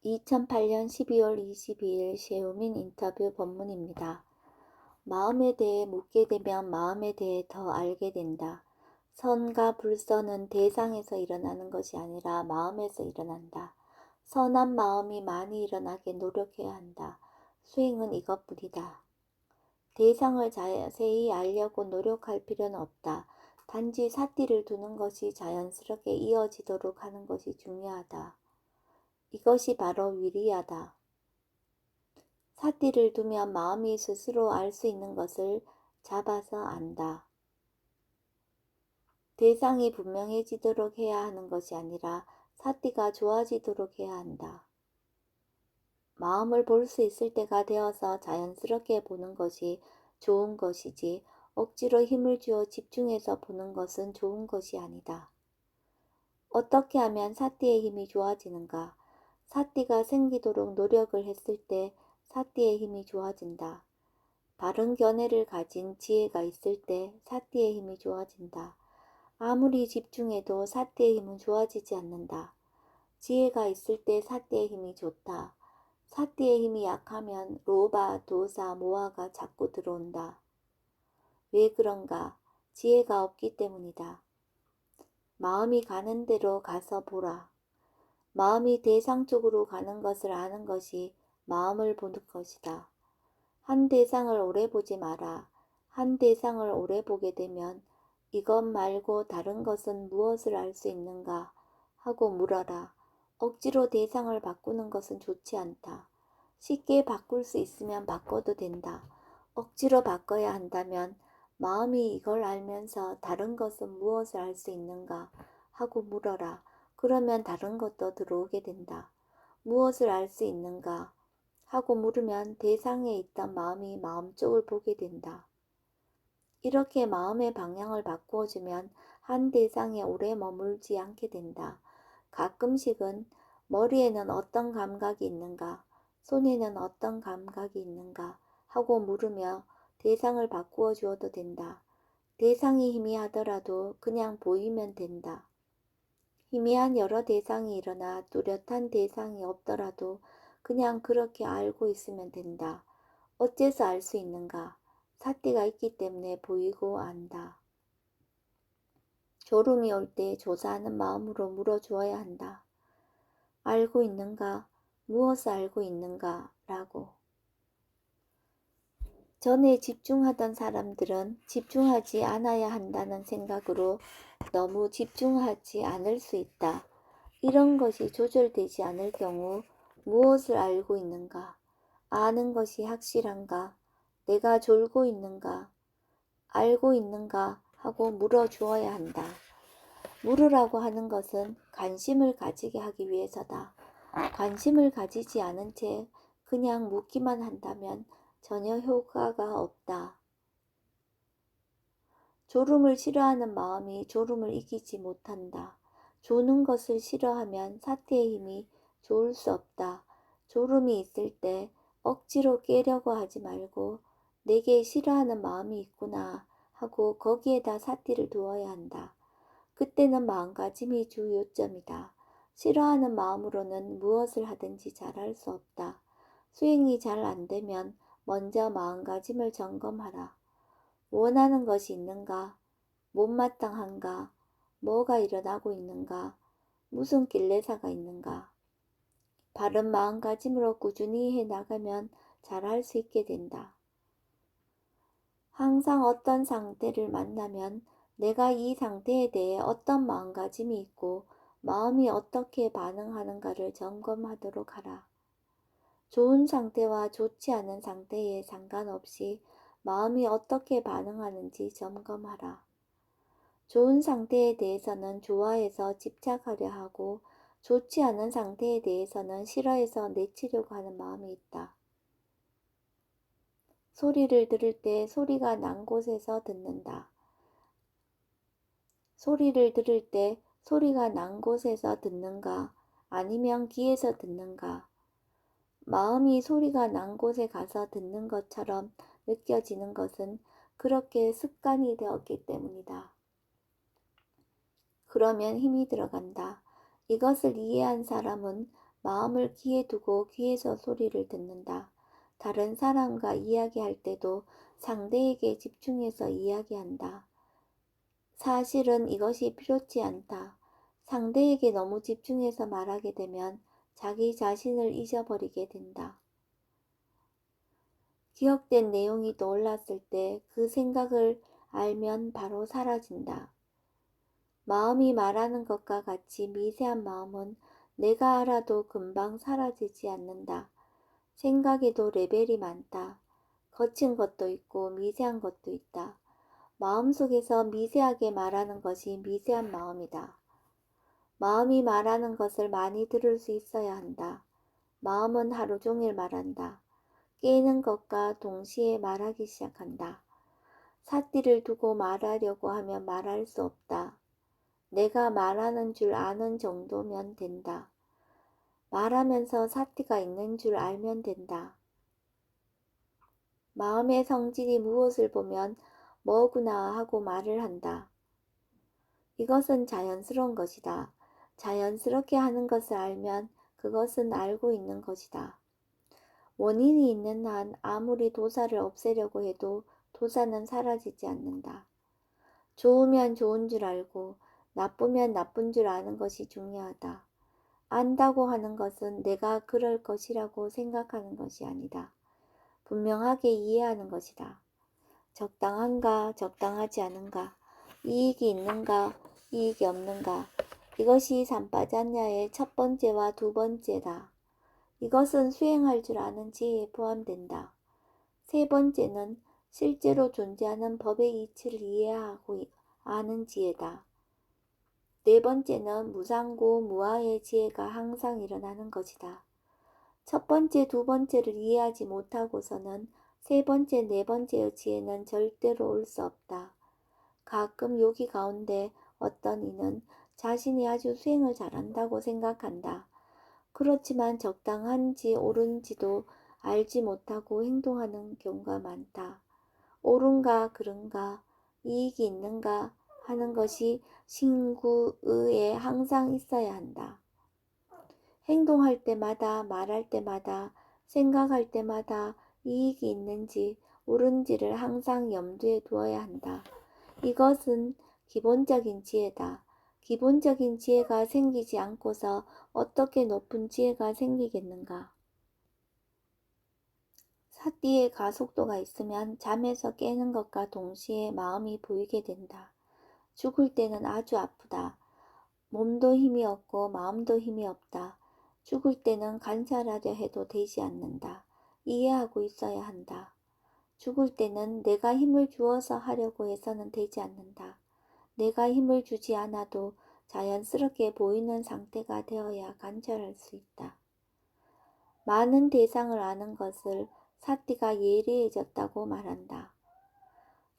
2008년 12월 22일 셰오민 인터뷰 본문입니다. 마음에 대해 묻게 되면 마음에 대해 더 알게 된다. 선과 불선은 대상에서 일어나는 것이 아니라 마음에서 일어난다. 선한 마음이 많이 일어나게 노력해야 한다. 수행은 이것뿐이다. 대상을 자세히 알려고 노력할 필요는 없다. 단지 삿띠를 두는 것이 자연스럽게 이어지도록 하는 것이 중요하다. 이것이 바로 위리야다. 삿띠를 두면 마음이 스스로 알 수 있는 것을 잡아서 안다. 대상이 분명해지도록 해야 하는 것이 아니라 삿띠가 좋아지도록 해야 한다. 마음을 볼 수 있을 때가 되어서 자연스럽게 보는 것이 좋은 것이지 억지로 힘을 주어 집중해서 보는 것은 좋은 것이 아니다. 어떻게 하면 삿띠의 힘이 좋아지는가? 삿띠가 생기도록 노력을 했을 때 삿띠의 힘이 좋아진다. 바른 견해를 가진 지혜가 있을 때 삿띠의 힘이 좋아진다. 아무리 집중해도 삿띠의 힘은 좋아지지 않는다. 지혜가 있을 때 삿띠의 힘이 좋다. 삿띠의 힘이 약하면 로바, 도사, 모하가 자꾸 들어온다. 왜 그런가? 지혜가 없기 때문이다. 마음이 가는 대로 가서 보라. 마음이 대상 쪽으로 가는 것을 아는 것이 마음을 보는 것이다. 한 대상을 오래 보지 마라. 한 대상을 오래 보게 되면 이것 말고 다른 것은 무엇을 알 수 있는가 하고 물어라. 억지로 대상을 바꾸는 것은 좋지 않다. 쉽게 바꿀 수 있으면 바꿔도 된다. 억지로 바꿔야 한다면 마음이 이걸 알면서 다른 것은 무엇을 알 수 있는가 하고 물어라. 그러면 다른 것도 들어오게 된다. 무엇을 알 수 있는가 하고 물으면 대상에 있던 마음이 마음 쪽을 보게 된다. 이렇게 마음의 방향을 바꾸어주면 한 대상에 오래 머물지 않게 된다. 가끔씩은 머리에는 어떤 감각이 있는가, 손에는 어떤 감각이 있는가 하고 물으며 대상을 바꾸어 주어도 된다. 대상이 희미하더라도 그냥 보이면 된다. 희미한 여러 대상이 일어나 뚜렷한 대상이 없더라도 그냥 그렇게 알고 있으면 된다. 어째서 알 수 있는가? 삿띠가 있기 때문에 보이고 안다. 졸음이 올 때 조사하는 마음으로 물어주어야 한다. 알고 있는가? 무엇을 알고 있는가? 라고. 전에 집중하던 사람들은 집중하지 않아야 한다는 생각으로 너무 집중하지 않을 수 있다. 이런 것이 조절되지 않을 경우 무엇을 알고 있는가? 아는 것이 확실한가? 내가 졸고 있는가? 알고 있는가? 하고 물어주어야 한다. 물으라고 하는 것은 관심을 가지게 하기 위해서다. 관심을 가지지 않은 채 그냥 묻기만 한다면 전혀 효과가 없다. 졸음을 싫어하는 마음이 졸음을 이기지 못한다. 조는 것을 싫어하면 삿띠의 힘이 좋을 수 없다. 졸음이 있을 때 억지로 깨려고 하지 말고 내게 싫어하는 마음이 있구나 하고 거기에다 삿띠를 두어야 한다. 그때는 마음가짐이 주 요점이다. 싫어하는 마음으로는 무엇을 하든지 잘할 수 없다. 수행이 잘 안되면 먼저 마음가짐을 점검하라. 원하는 것이 있는가? 못마땅한가? 뭐가 일어나고 있는가? 무슨 길래사가 있는가? 바른 마음가짐으로 꾸준히 해나가면 잘할 수 있게 된다. 항상 어떤 상태를 만나면 내가 이 상태에 대해 어떤 마음가짐이 있고 마음이 어떻게 반응하는가를 점검하도록 하라. 좋은 상태와 좋지 않은 상태에 상관없이 마음이 어떻게 반응하는지 점검하라. 좋은 상태에 대해서는 좋아해서 집착하려 하고 좋지 않은 상태에 대해서는 싫어해서 내치려고 하는 마음이 있다. 소리를 들을 때 소리가 난 곳에서 듣는다. 소리를 들을 때 소리가 난 곳에서 듣는가 아니면 귀에서 듣는가. 마음이 소리가 난 곳에 가서 듣는 것처럼 느껴지는 것은 그렇게 습관이 되었기 때문이다. 그러면 힘이 들어간다. 이것을 이해한 사람은 마음을 귀에 두고 귀에서 소리를 듣는다. 다른 사람과 이야기할 때도 상대에게 집중해서 이야기한다. 사실은 이것이 필요치 않다. 상대에게 너무 집중해서 말하게 되면 자기 자신을 잊어버리게 된다. 기억된 내용이 떠올랐을 때 그 생각을 알면 바로 사라진다. 마음이 말하는 것과 같이 미세한 마음은 내가 알아도 금방 사라지지 않는다. 생각에도 레벨이 많다. 거친 것도 있고 미세한 것도 있다. 마음속에서 미세하게 말하는 것이 미세한 마음이다. 마음이 말하는 것을 많이 들을 수 있어야 한다. 마음은 하루 종일 말한다. 깨는 것과 동시에 말하기 시작한다. 삿띠를 두고 말하려고 하면 말할 수 없다. 내가 말하는 줄 아는 정도면 된다. 말하면서 삿띠가 있는 줄 알면 된다. 마음의 성질이 무엇을 보면 뭐구나 하고 말을 한다. 이것은 자연스러운 것이다. 자연스럽게 하는 것을 알면 그것은 알고 있는 것이다. 원인이 있는 한 아무리 도사를 없애려고 해도 도사는 사라지지 않는다. 좋으면 좋은 줄 알고 나쁘면 나쁜 줄 아는 것이 중요하다. 안다고 하는 것은 내가 그럴 것이라고 생각하는 것이 아니다. 분명하게 이해하는 것이다. 적당한가, 적당하지 않은가, 이익이 있는가, 이익이 없는가. 이것이 삼파자냐의 첫 번째와 두 번째다. 이것은 수행할 줄 아는 지혜에 포함된다. 세 번째는 실제로 존재하는 법의 이치를 이해하고 아는 지혜다. 네 번째는 무상고 무아의 지혜가 항상 일어나는 것이다. 첫 번째, 두 번째를 이해하지 못하고서는 세 번째, 네 번째의 지혜는 절대로 올 수 없다. 가끔 요기 가운데 어떤 이는 자신이 아주 수행을 잘한다고 생각한다. 그렇지만 적당한지 옳은지도 알지 못하고 행동하는 경우가 많다. 옳은가 그른가 이익이 있는가 하는 것이 신구의에 항상 있어야 한다. 행동할 때마다 말할 때마다 생각할 때마다 이익이 있는지 옳은지를 항상 염두에 두어야 한다. 이것은 기본적인 지혜다. 기본적인 지혜가 생기지 않고서 어떻게 높은 지혜가 생기겠는가? 삿띠의 가속도가 있으면 잠에서 깨는 것과 동시에 마음이 보이게 된다. 죽을 때는 아주 아프다. 몸도 힘이 없고 마음도 힘이 없다. 죽을 때는 간살하려 해도 되지 않는다. 이해하고 있어야 한다. 죽을 때는 내가 힘을 주어서 하려고 해서는 되지 않는다. 내가 힘을 주지 않아도 자연스럽게 보이는 상태가 되어야 관찰할 수 있다. 많은 대상을 아는 것을 삿띠가 예리해졌다고 말한다.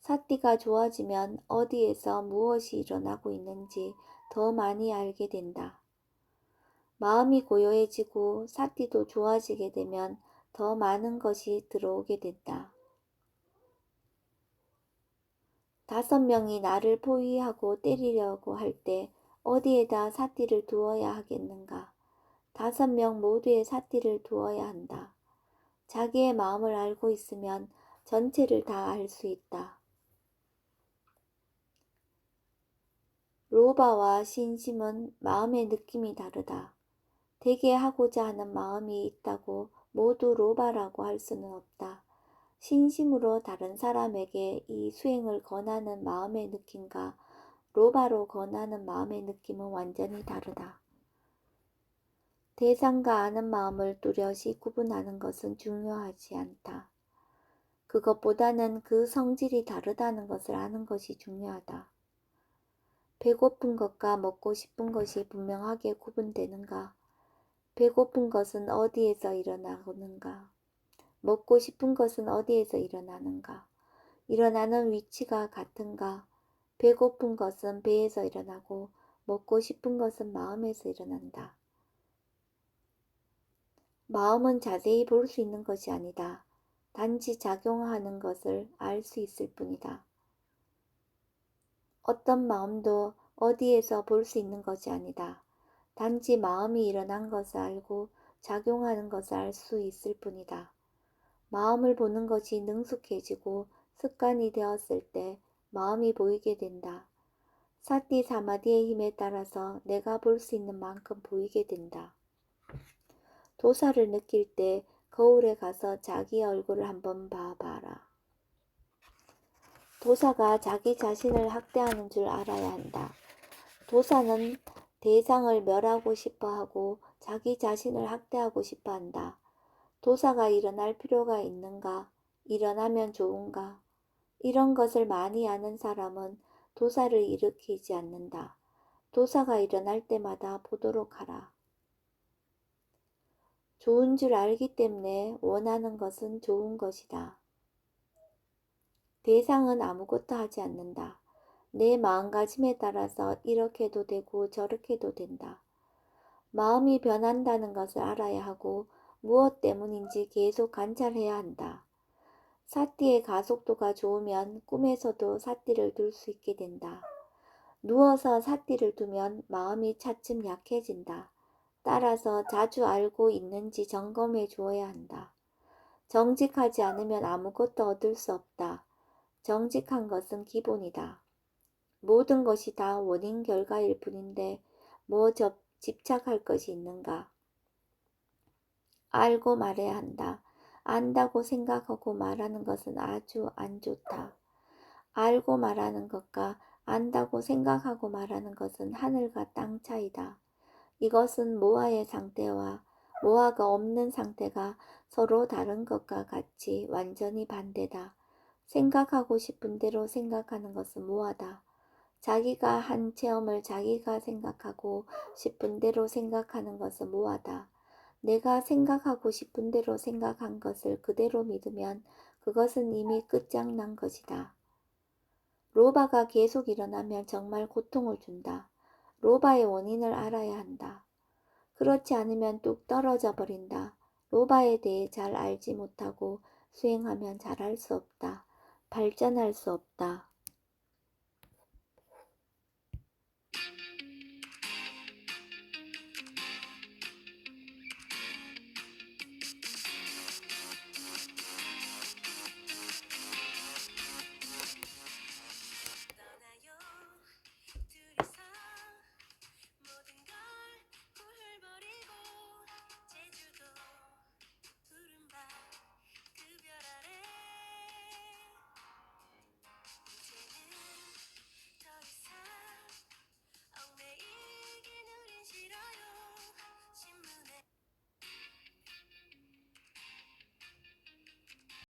삿띠가 좋아지면 어디에서 무엇이 일어나고 있는지 더 많이 알게 된다. 마음이 고요해지고 삿띠도 좋아지게 되면 더 많은 것이 들어오게 된다. 5명이 나를 포위하고 때리려고 할 때 어디에다 삿띠를 두어야 하겠는가? 5명 모두의 삿띠를 두어야 한다. 자기의 마음을 알고 있으면 전체를 다 알 수 있다. 로바와 신심은 마음의 느낌이 다르다. 되게 하고자 하는 마음이 있다고 모두 로바라고 할 수는 없다. 신심으로 다른 사람에게 이 수행을 권하는 마음의 느낌과 로바로 권하는 마음의 느낌은 완전히 다르다. 대상과 아는 마음을 뚜렷이 구분하는 것은 중요하지 않다. 그것보다는 그 성질이 다르다는 것을 아는 것이 중요하다. 배고픈 것과 먹고 싶은 것이 분명하게 구분되는가? 배고픈 것은 어디에서 일어나는가? 먹고 싶은 것은 어디에서 일어나는가? 일어나는 위치가 같은가? 배고픈 것은 배에서 일어나고 먹고 싶은 것은 마음에서 일어난다. 마음은 자세히 볼 수 있는 것이 아니다. 단지 작용하는 것을 알 수 있을 뿐이다. 어떤 마음도 어디에서 볼 수 있는 것이 아니다. 단지 마음이 일어난 것을 알고 작용하는 것을 알 수 있을 뿐이다. 마음을 보는 것이 능숙해지고 습관이 되었을 때 마음이 보이게 된다. 사티 사마디의 힘에 따라서 내가 볼 수 있는 만큼 보이게 된다. 도사를 느낄 때 거울에 가서 자기 얼굴을 한번 봐봐라. 도사가 자기 자신을 학대하는 줄 알아야 한다. 도사는 대상을 멸하고 싶어하고 자기 자신을 학대하고 싶어한다. 도사가 일어날 필요가 있는가? 일어나면 좋은가? 이런 것을 많이 아는 사람은 도사를 일으키지 않는다. 도사가 일어날 때마다 보도록 하라. 좋은 줄 알기 때문에 원하는 것은 좋은 것이다. 대상은 아무것도 하지 않는다. 내 마음가짐에 따라서 이렇게도 되고 저렇게도 된다. 마음이 변한다는 것을 알아야 하고 무엇 때문인지 계속 관찰해야 한다. 사띠의 가속도가 좋으면 꿈에서도 사띠를 둘 수 있게 된다. 누워서 사띠를 두면 마음이 차츰 약해진다. 따라서 자주 알고 있는지 점검해 주어야 한다. 정직하지 않으면 아무것도 얻을 수 없다. 정직한 것은 기본이다. 모든 것이 다 원인 결과일 뿐인데 뭐 집착할 것이 있는가? 알고 말해야 한다. 안다고 생각하고 말하는 것은 아주 안 좋다. 알고 말하는 것과 안다고 생각하고 말하는 것은 하늘과 땅 차이다. 이것은 모아의 상태와 모아가 없는 상태가 서로 다른 것과 같이 완전히 반대다. 생각하고 싶은 대로 생각하는 것은 모아다. 자기가 한 체험을 자기가 생각하고 싶은 대로 생각하는 것은 모아다. 내가 생각하고 싶은 대로 생각한 것을 그대로 믿으면 그것은 이미 끝장난 것이다. 로바가 계속 일어나면 정말 고통을 준다. 로바의 원인을 알아야 한다. 그렇지 않으면 뚝 떨어져 버린다. 로바에 대해 잘 알지 못하고 수행하면 잘할 수 없다. 발전할 수 없다.